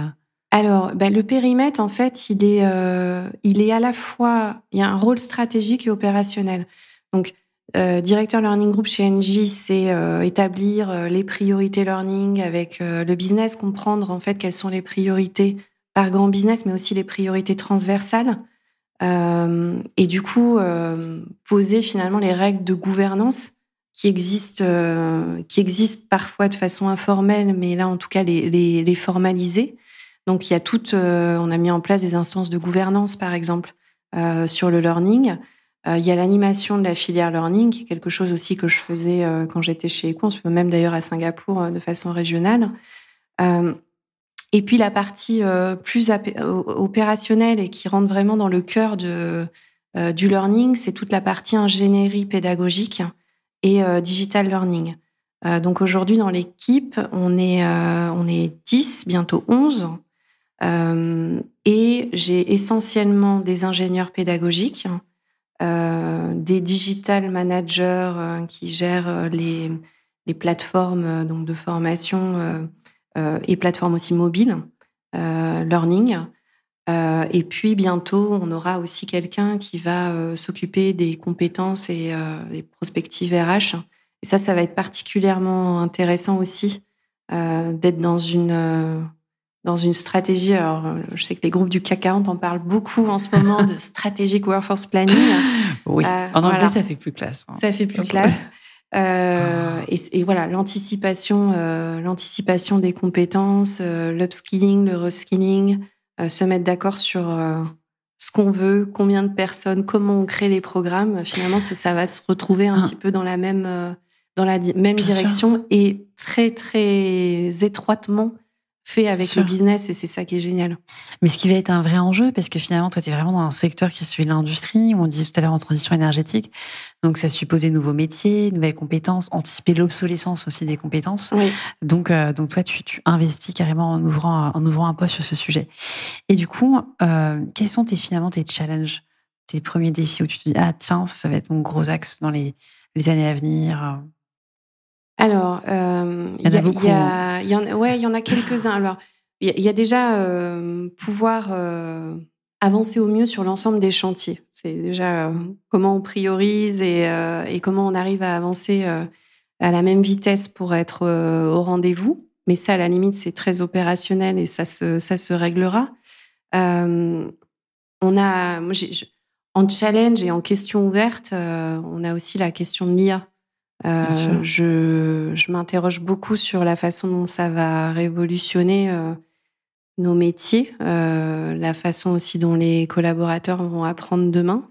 Alors, le périmètre, en fait, il est à la fois... Il y a un rôle stratégique et opérationnel. Donc, directeur Learning Group chez NJ, c'est établir les priorités learning avec le business, comprendre en fait quelles sont les priorités par grand business, mais aussi les priorités transversales. Et du coup, poser finalement les règles de gouvernance qui existent parfois de façon informelle, mais là, en tout cas, les formaliser. Donc, il y a on a mis en place des instances de gouvernance, par exemple, sur le learning. Il y a l'animation de la filière learning, qui est quelque chose aussi que je faisais quand j'étais chez Equance, même d'ailleurs à Singapour de façon régionale. Et puis la partie plus opérationnelle et qui rentre vraiment dans le cœur du learning, c'est toute la partie ingénierie pédagogique et digital learning. Donc aujourd'hui, dans l'équipe, on est 10, bientôt 11. Et j'ai essentiellement des ingénieurs pédagogiques, des digital managers qui gèrent les plateformes donc de formation et plateformes aussi mobiles. learning. Et puis bientôt, on aura aussi quelqu'un qui va s'occuper des compétences et des prospectives RH. Et ça va être particulièrement intéressant aussi d'être dans une stratégie. Alors, je sais que les groupes du CAC 40 en parlent beaucoup en ce moment de strategic workforce planning. Oui, en anglais, ça fait plus classe. Ça fait plus classe. Et voilà, l'anticipation des compétences, l'upskilling, le reskilling, se mettre d'accord sur ce qu'on veut, combien de personnes, comment on crée les programmes. Finalement, ça va se retrouver un petit peu dans la même direction sûr. Et très, très étroitement fait avec le business, et c'est ça qui est génial. Mais ce qui va être un vrai enjeu, parce que finalement, toi, tu es vraiment dans un secteur qui suit l'industrie, on disait tout à l'heure en transition énergétique, donc ça suppose des nouveaux métiers, nouvelles compétences, anticiper l'obsolescence aussi des compétences. Oui. Donc toi, tu investis carrément en ouvrant un poste sur ce sujet. Et du coup, quels sont finalement tes challenges, tes premiers défis où tu te dis, ah tiens, ça va être mon gros axe dans les années à venir? Alors, il y en a beaucoup. Il y en a quelques-uns. Alors, il y a déjà pouvoir avancer au mieux sur l'ensemble des chantiers. C'est déjà comment on priorise et comment on arrive à avancer à la même vitesse pour être au rendez-vous. Mais ça, à la limite, c'est très opérationnel et ça se réglera. En challenge et en question ouverte, on a aussi la question de l'IA. Je m'interroge beaucoup sur la façon dont ça va révolutionner nos métiers, la façon aussi dont les collaborateurs vont apprendre demain,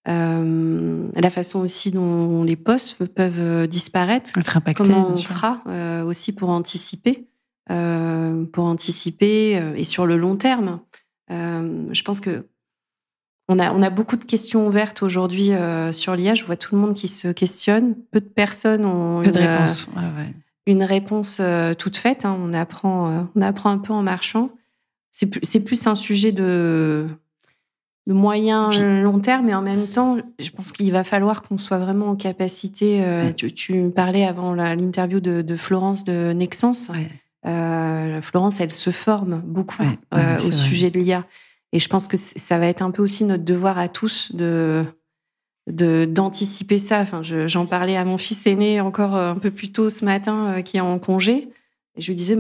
la façon aussi dont les postes peuvent disparaître, comment on fera aussi pour anticiper et sur le long terme. Je pense que on a beaucoup de questions ouvertes aujourd'hui sur l'IA. Je vois tout le monde qui se questionne. Peu de personnes ont une réponse toute faite. Hein. On apprend un peu en marchant. C'est plus un sujet de moyen long terme, mais en même temps, je pense qu'il va falloir qu'on soit vraiment en capacité. Tu parlais avant l'interview de Florence de Nexence. Florence, elle se forme beaucoup au sujet de l'IA. Et je pense que ça va être un peu aussi notre devoir à tous d'anticiper ça. Enfin, j'en parlais à mon fils aîné encore un peu plus tôt ce matin, qui est en congé. Et je lui disais,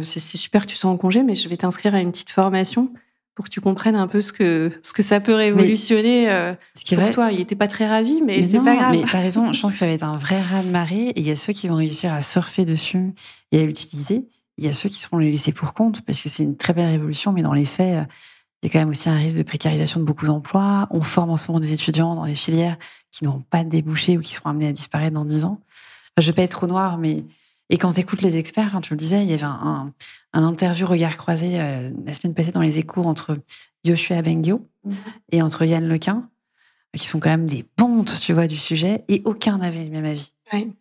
c'est super que tu sois en congé, mais je vais t'inscrire à une petite formation pour que tu comprennes un peu ce que ça peut révolutionner pour toi. Il n'était pas très ravi, mais c'est pas grave. Mais t'as raison, je pense que ça va être un vrai raz-de-marée. Et il y a ceux qui vont réussir à surfer dessus et à l'utiliser. Il y a ceux qui seront les laissés pour compte, parce que c'est une très belle révolution, mais dans les faits, il y a quand même aussi un risque de précarisation de beaucoup d'emplois. On forme en ce moment des étudiants dans des filières qui n'auront pas de débouchés ou qui seront amenés à disparaître dans 10 ans. Enfin, je ne vais pas être trop noire, mais... Et quand tu écoutes les experts, tu le disais, il y avait un interview regard croisé la semaine passée dans les Échos entre Yoshua Bengio et entre Yann Lequin, qui sont quand même des pontes, tu vois, du sujet, et aucun n'avait le même avis. Oui.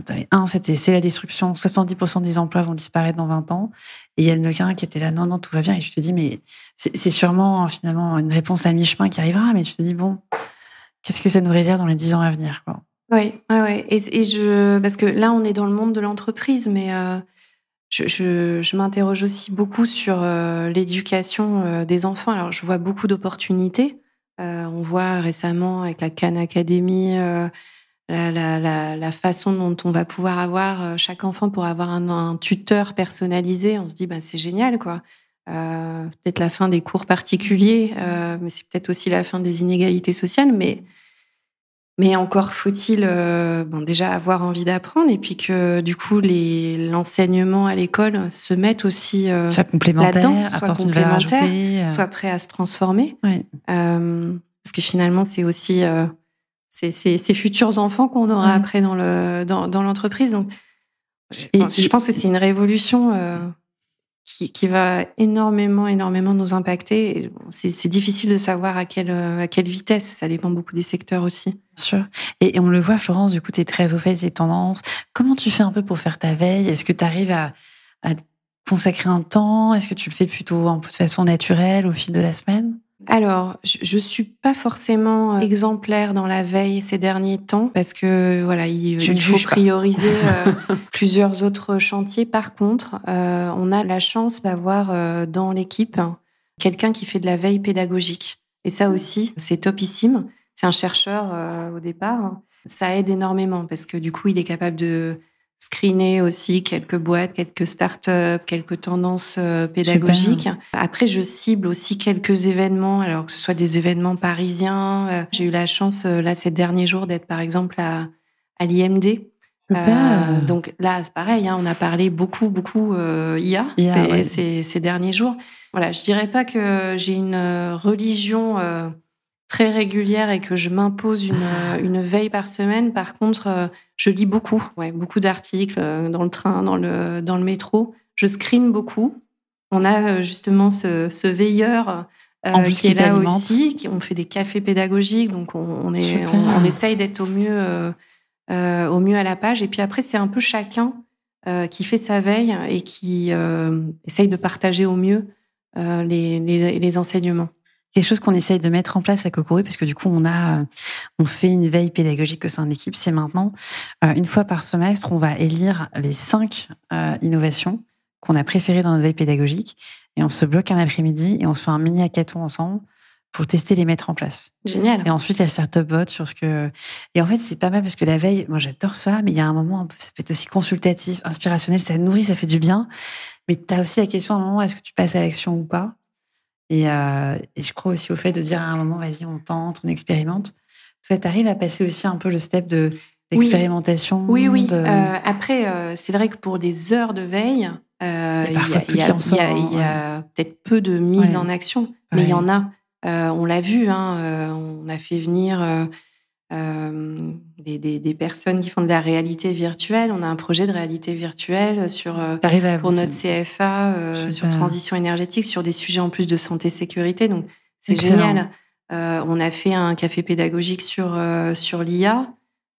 C'est la destruction, 70% des emplois vont disparaître dans 20 ans. Et Yann Lequin qui était là, non, tout va bien. Et je te dis, mais c'est sûrement finalement une réponse à mi-chemin qui arrivera. Mais tu te dis, bon, qu'est-ce que ça nous réserve dans les 10 ans à venir, quoi. Oui. Parce que là, on est dans le monde de l'entreprise, mais je m'interroge aussi beaucoup sur l'éducation des enfants. Alors, je vois beaucoup d'opportunités. On voit récemment avec la Khan Academy, la façon dont on va pouvoir avoir, chaque enfant pour avoir un tuteur personnalisé. On se dit, c'est génial, quoi. Peut-être la fin des cours particuliers, mais c'est peut-être aussi la fin des inégalités sociales, mais encore faut-il déjà avoir envie d'apprendre, et puis que du coup l'enseignement à l'école se mette aussi là-dedans, soit complémentaire, soit prêt à se transformer. Oui. Parce que finalement, c'est aussi ces futurs enfants qu'on aura après dans l'entreprise. Donc, je pense que c'est une révolution qui va énormément nous impacter. C'est difficile de savoir à quelle vitesse. Ça dépend beaucoup des secteurs aussi. Bien sûr. Et on le voit, Florence, du coup, tu es très au fait des tendances. Comment tu fais un peu pour faire ta veille? Est-ce que tu arrives à consacrer un temps? Est-ce que tu le fais plutôt un peu de façon naturelle au fil de la semaine? Alors, je suis pas forcément exemplaire dans la veille ces derniers temps parce que voilà, il faut prioriser plusieurs autres chantiers. Par contre, on a la chance d'avoir dans l'équipe quelqu'un qui fait de la veille pédagogique. Et ça aussi, c'est topissime. C'est un chercheur au départ. Ça aide énormément parce que du coup, il est capable de screener aussi quelques boîtes, quelques startups, quelques tendances pédagogiques. Super. Après, je cible aussi quelques événements, alors que ce soit des événements parisiens. J'ai eu la chance, là, ces derniers jours, d'être, par exemple, à l'IMD. Donc là, c'est pareil, on a parlé beaucoup IA ces derniers jours. Voilà, je dirais pas que j'ai une religion très régulière et que je m'impose une veille par semaine. Par contre, je lis beaucoup, beaucoup d'articles dans le train, dans le métro. Je screen beaucoup. On a justement ce veilleur qui est là aussi. On fait des cafés pédagogiques, donc on essaye d'être au mieux à la page. Et puis après, c'est un peu chacun qui fait sa veille et qui essaye de partager au mieux les enseignements. Quelque chose qu'on essaye de mettre en place à Cocori, parce que du coup, on fait une veille pédagogique au sein de l'équipe, c'est maintenant, une fois par semestre, on va élire les 5 innovations qu'on a préférées dans notre veille pédagogique, et on se bloque un après-midi et on se fait un mini hackathon ensemble pour tester les mettre en place. Génial. Et ensuite, la startup vote sur ce que... Et en fait, c'est pas mal parce que la veille, moi j'adore ça, mais il y a un moment, ça peut être aussi consultatif, inspirationnel, ça nourrit, ça fait du bien, mais tu as aussi la question à un moment, est-ce que tu passes à l'action ou pas ? Et je crois aussi au fait de dire à un moment, vas-y, on tente, on expérimente. Toi, tu arrives à passer aussi un peu le step de l'expérimentation. Oui. Après, c'est vrai que pour des heures de veille, il y a peut-être peu de mise en action, mais il y en a. On l'a vu, on a fait venir des personnes qui font de la réalité virtuelle. On a un projet de réalité virtuelle pour notre CFA, sur transition énergétique, sur des sujets en plus de santé-sécurité. Donc, c'est génial. On a fait un café pédagogique sur l'IA.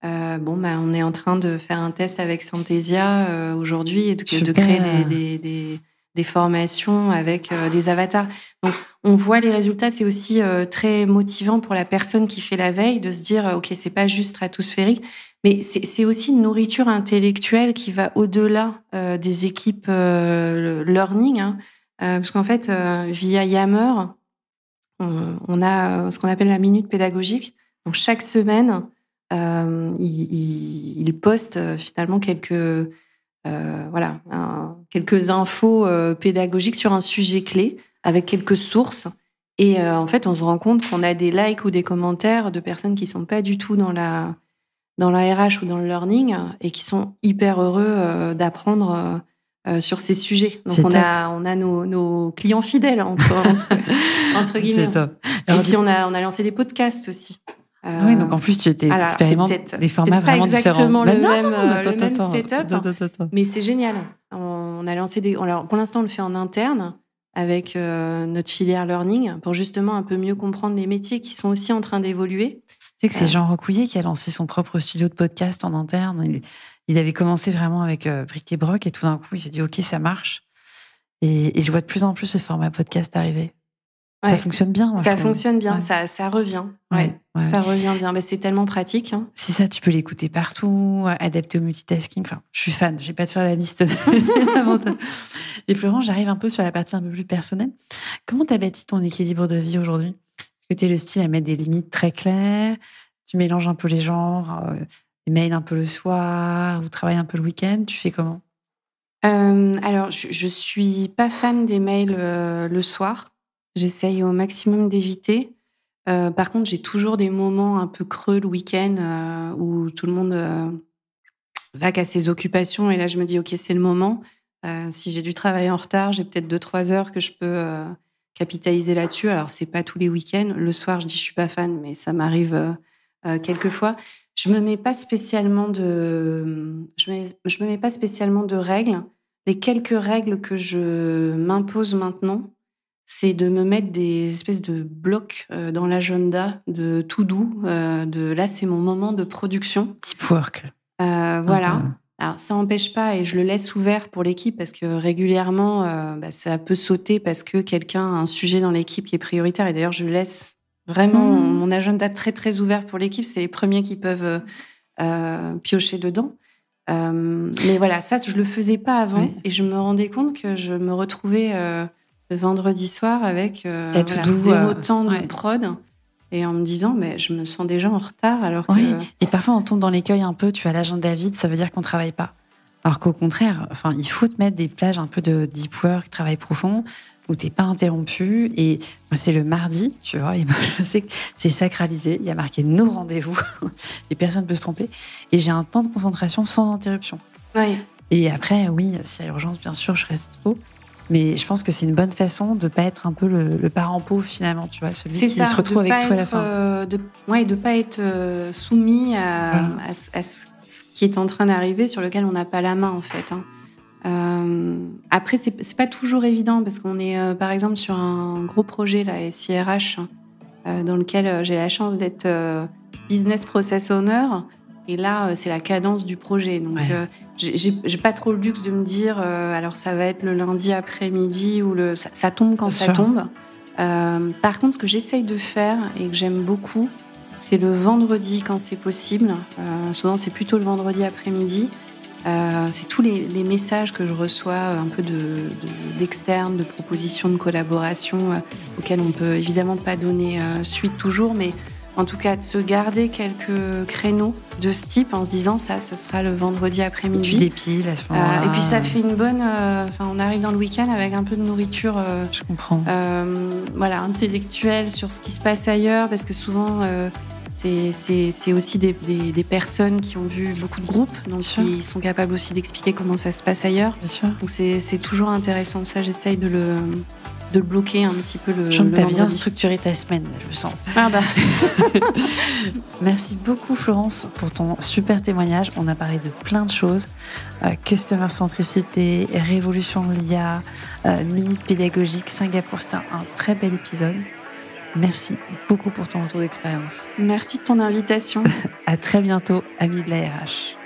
On est en train de faire un test avec Synthesia aujourd'hui et de créer des formations avec des avatars. Donc, on voit les résultats. C'est aussi très motivant pour la personne qui fait la veille de se dire, OK, c'est pas juste stratosphérique, mais c'est aussi une nourriture intellectuelle qui va au-delà des équipes learning. Parce qu'en fait, via Yammer, on a ce qu'on appelle la minute pédagogique. Donc, chaque semaine, il poste finalement quelques infos pédagogiques sur un sujet clé avec quelques sources. Et en fait, on se rend compte qu'on a des likes ou des commentaires de personnes qui sont pas du tout dans la RH ou dans le learning et qui sont hyper heureux d'apprendre sur ces sujets. Donc on a nos clients fidèles entre guillemets. C'est top. Et puis on a lancé des podcasts aussi. Oui, donc en plus, tu expérimentes des formats vraiment différents. C'est pas exactement le même setup, mais c'est génial. On a lancé alors, pour l'instant, on le fait en interne avec notre filière learning pour justement un peu mieux comprendre les métiers qui sont aussi en train d'évoluer. Tu sais que c'est Jean Recouillet qui a lancé son propre studio de podcast en interne. Il avait commencé vraiment avec Bric et Broc et tout d'un coup, il s'est dit « Ok, ça marche ». Et je vois de plus en plus ce format podcast arriver. Ouais. Ça fonctionne bien. Ça fonctionne bien, ça revient. Ouais. Ça revient bien. C'est tellement pratique. C'est ça, tu peux l'écouter partout, adapté au multitasking. Enfin, je suis fan, je vais pas te faire la liste. Et Florence, j'arrive un peu sur la partie un peu plus personnelle. Comment tu as bâti ton équilibre de vie aujourd'hui ? Est-ce que tu es le style à mettre des limites très claires ? Tu mélanges un peu les genres, les mails un peu le soir, ou travailles un peu le week-end ? Tu fais comment ? Alors, je suis pas fan des mails le soir. J'essaye au maximum d'éviter. Par contre, j'ai toujours des moments un peu creux le week-end où tout le monde va qu'à ses occupations. Et là, je me dis, OK, c'est le moment. Si j'ai du travail en retard, j'ai peut-être 2-3 heures que je peux capitaliser là-dessus. Alors, c'est pas tous les week-ends. Le soir, je dis, je suis pas fan, mais ça m'arrive quelquefois. Je me mets pas spécialement de règles. Les quelques règles que je m'impose maintenant, c'est de me mettre des espèces de blocs dans l'agenda de to-do, de là, c'est mon moment de production. Deep work. Voilà. Alors, ça n'empêche pas, et je le laisse ouvert pour l'équipe, parce que régulièrement, ça peut sauter parce que quelqu'un a un sujet dans l'équipe qui est prioritaire. Et d'ailleurs, je laisse vraiment mon agenda très, très ouvert pour l'équipe. C'est les premiers qui peuvent piocher dedans. Mais voilà, ça, je le faisais pas avant. Ouais. Et je me rendais compte que je me retrouvais le vendredi soir avec zéro temps de prod. Et en me disant, mais je me sens déjà en retard, alors que... Oui, et parfois on tombe dans l'écueil un peu, tu as l'agenda vide, ça veut dire qu'on travaille pas. Alors qu'au contraire, il faut te mettre des plages un peu de deep work, travail profond, où t'es pas interrompu. Et moi, c'est le mardi, tu vois, et moi, je sais que c'est sacralisé, il y a marqué nos rendez-vous, et personne ne peut se tromper. Et j'ai un temps de concentration sans interruption. Oui. Et après, oui, s'il y a urgence, bien sûr, je reste dispo. Mais je pense que c'est une bonne façon de ne pas être un peu le parent pauvre, finalement, tu vois, celui qui se retrouve avec toi à la fin. De ne pas être soumis à ce qui est en train d'arriver, sur lequel on n'a pas la main, en fait. Après, c'est pas toujours évident, parce qu'on est, par exemple, sur un gros projet, la SIRH, dans lequel j'ai la chance d'être business process owner. Et là, c'est la cadence du projet. Donc, j'ai pas trop le luxe de me dire, alors ça va être le lundi après-midi, ou ça tombe quand ça tombe. Par contre, ce que j'essaye de faire, et que j'aime beaucoup, c'est le vendredi quand c'est possible. Souvent, c'est plutôt le vendredi après-midi. C'est tous les messages que je reçois, un peu d'externes, de propositions de collaboration, auxquelles on peut évidemment pas donner suite toujours, mais en tout cas de se garder quelques créneaux de ce type, en se disant ça, ce sera le vendredi après-midi. Tu dépiles à ce moment-là. Et puis ça fait une bonne... on arrive dans le week-end avec un peu de nourriture je comprends. Intellectuelle sur ce qui se passe ailleurs, parce que souvent... c'est aussi des personnes qui ont vu beaucoup de groupes, donc qui sont capables aussi d'expliquer comment ça se passe ailleurs. Bien sûr. Donc c'est toujours intéressant. Ça, j'essaye de le bloquer un petit peu le vendredi. T'as bien vendredi. structuré ta semaine, je le sens. Ah bah. Merci beaucoup, Florence, pour ton super témoignage. On a parlé de plein de choses. Customer centricité, révolution de l'IA, minute pédagogique, Singapour. C'était un très bel épisode. Merci beaucoup pour ton retour d'expérience. Merci de ton invitation. À très bientôt, amis de la RH.